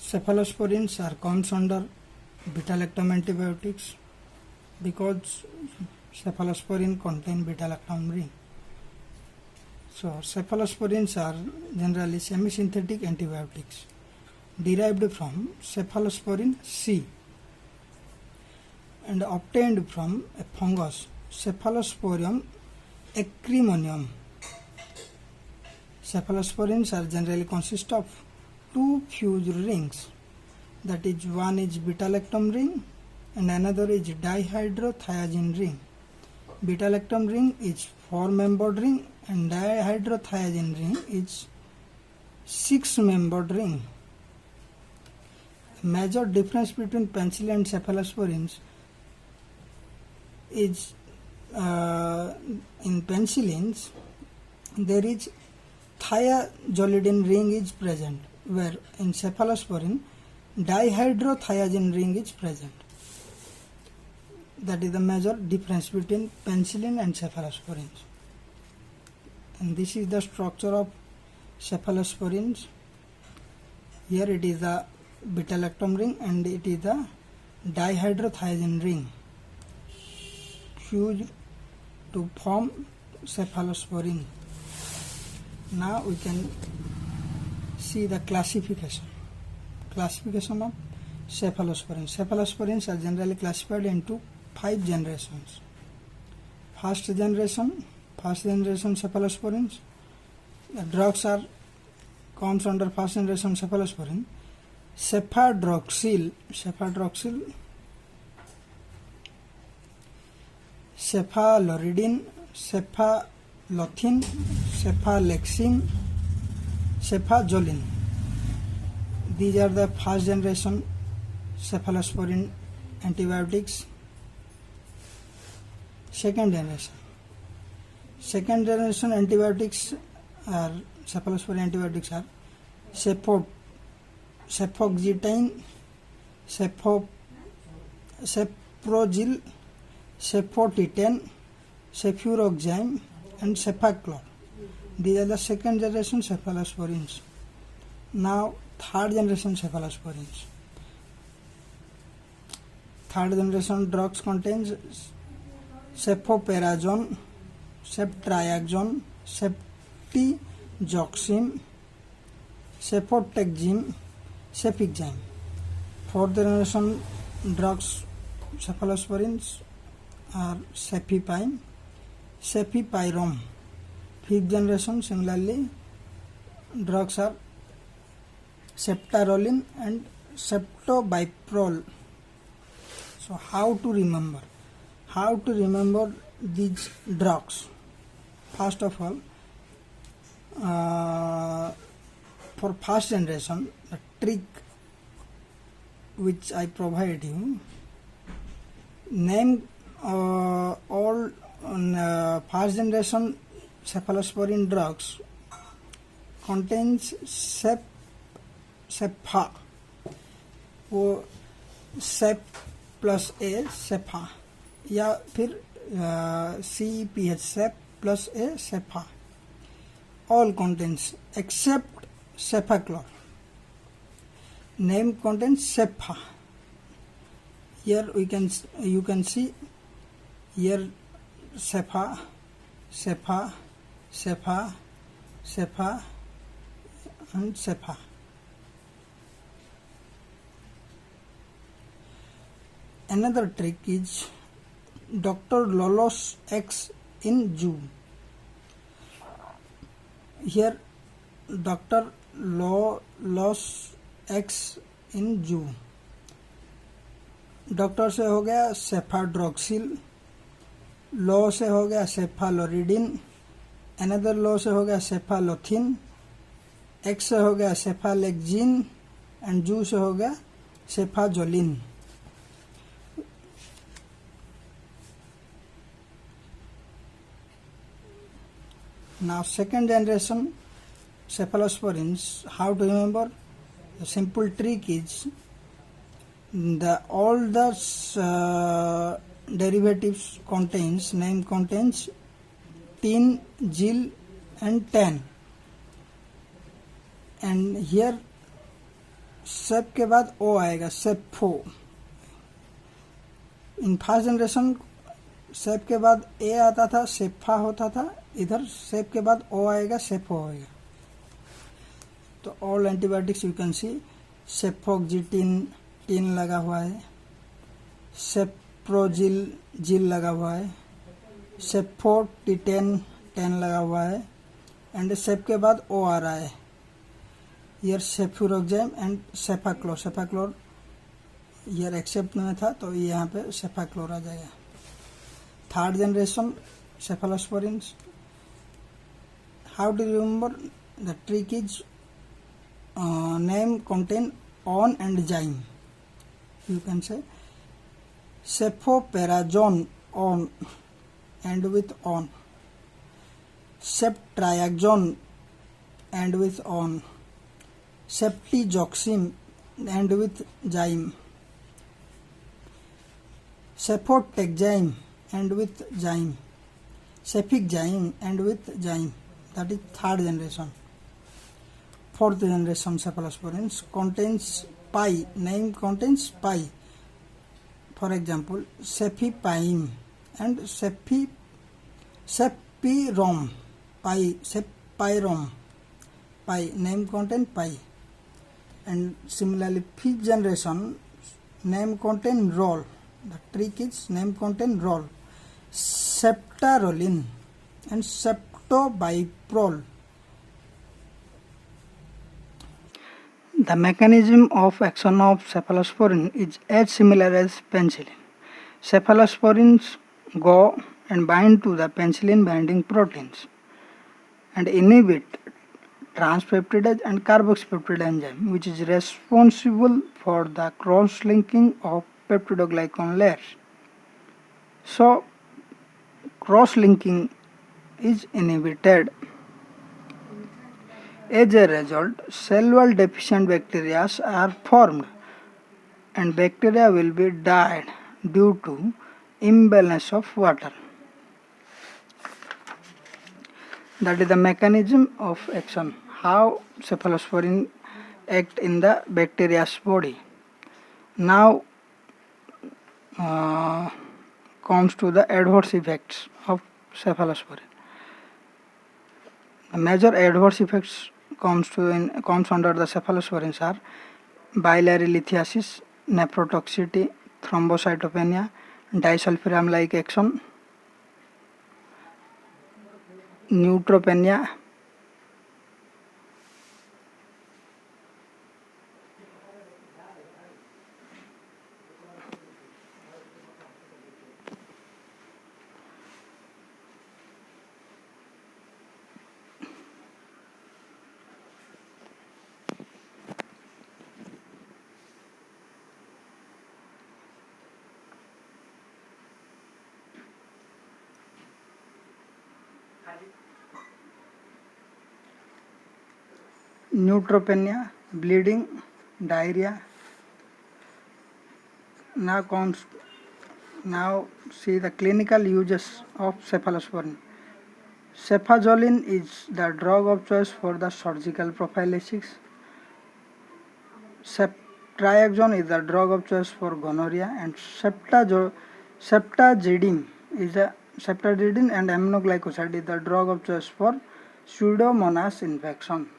Cephalosporins comes under BetaLactum antibiotics because cephalosporin contain beta-lactam ring. So cephalosporins are generally semi-synthetic antibiotics derived from Cephalosporin C and obtained from a fungus Cephalosporium acremonium. Cephalosporins are generally consist of two fused rings, that is, one is beta-lactam ring and another is dihydrothiazine ring. Beta-lactam ring is 4-membered ring and dihydrothiazine ring is 6-membered ring. Major difference between penicillin and cephalosporins is in penicillins there is thiazolidine ring is present, where in cephalosporin dihydrothiazine ring is present. That is the major difference between penicillin and cephalosporins. And this is the structure of cephalosporins. Here it is the beta-lactam ring and it is the dihydrothiazine ring fused to form cephalosporin. Now we can see the classification of cephalosporins. Cephalosporins are generally classified into 5 generations. First generation cephalosporins. The drugs comes under first generation cephalosporin. Cephadroxil, cephaloridin, cephalothin, cephalexin, cephazolin. These are the first generation cephalosporin antibiotics. Second generation antibiotics are cephalosporin antibiotics are cefoxitine, ceprozil, cefotitan, cefuroxime and cefaclor. These are the second generation cephalosporins. Now third generation cephalosporins. Third generation drugs contains cefoperazone, ceftriaxone, ceftriaxone, cefotexime, cefixime. Fourth generation drugs cephalosporins are cefepime, cefepirone. Fifth generation similarly drugs are ceftaroline and ceftobiprole. So how to remember these drugs? First of all, for first generation, the trick which I provide you, name all first generation cephalosporin drugs contains cepha, cep plus a cepha, या फिर CPH cep plus a cepha. All contains except cefaclor. Name contains cepha. Here you can see here cepha, cepha, cepha, cepha and cepha. Another trick is Dr. Lolos X in Jew. Here Dr. Lolos X in Jew. Doctor से हो गया सेफाड्रोक्सिल, लो से हो गया सेफालोरिडिन, another लो से हो गया सेफालोथिन, x से हो गया सेफालेक्जिन एंड जू से हो गया सेफाजोलिन. Now second generation cephalosporins, how to remember? The simple trick is all the derivatives contains tin, gil and tan, and here सेप के बाद ओ आएगा, सेफो। इन फर्स्ट जनरेशन सेप के बाद ए आता था, सेफा होता था। इधर सेप के बाद ओ आएगा, सेफो होएगा। तो all antibiotics you can see, cefoxitin टिन लगा हुआ है, सेप्रोजिल जिल लगा हुआ है, सेफोटिटेन टेन लगा हुआ है, एंड सेप के बाद ओ आ रहा है। ईयर सेफ्यूरोक्साइम एंड सेफाक्लोर, सेफाक्लोर ईयर एक्सेप्ट में था तो ये यहाँ पे सेफाक्लोर आ जाएगा। Third generation cephalosporins, how to remember, the trick is name contain on and zyme. You can say cephalosporin on and with on, ceftriaxone and with on, ceftriaxone and with zyme, cefotaxime and with zyme, cefixime and with zyme. That is third generation. Fourth generation cephalosporins contains pi, name contains pi. For example, cefepime and cepirom, pi, cepirom, pi, name contain pi. And similarly, fifth generation, name contain rol. The trick is name contain rol, septarolin and septobiprol. The mechanism of action of cephalosporin is as similar as penicillin. Cephalosporins go and bind to the penicillin binding proteins and inhibit transpeptidase and carboxypeptide enzyme, which is responsible for the cross-linking of peptidoglycan layers. So, cross-linking is inhibited. As a result, cell wall deficient bacteria are formed and bacteria will be died due to imbalance of water. That is the mechanism of action, how cephalosporin act in the bacteria's body. Now comes to the adverse effects of cephalosporin. The major adverse effects comes under the cephalosporins are biliary lithiasis, nephrotoxicity, thrombocytopenia, disulfiram-like action, neutropenia, bleeding, diarrhea. Now see the clinical uses of cephalosporin. Cefazolin is the drug of choice for the surgical prophylaxis. Ceftriaxone is the drug of choice for gonorrhea, and ceftazidime and aminoglycoside is the drug of choice for Pseudomonas infection.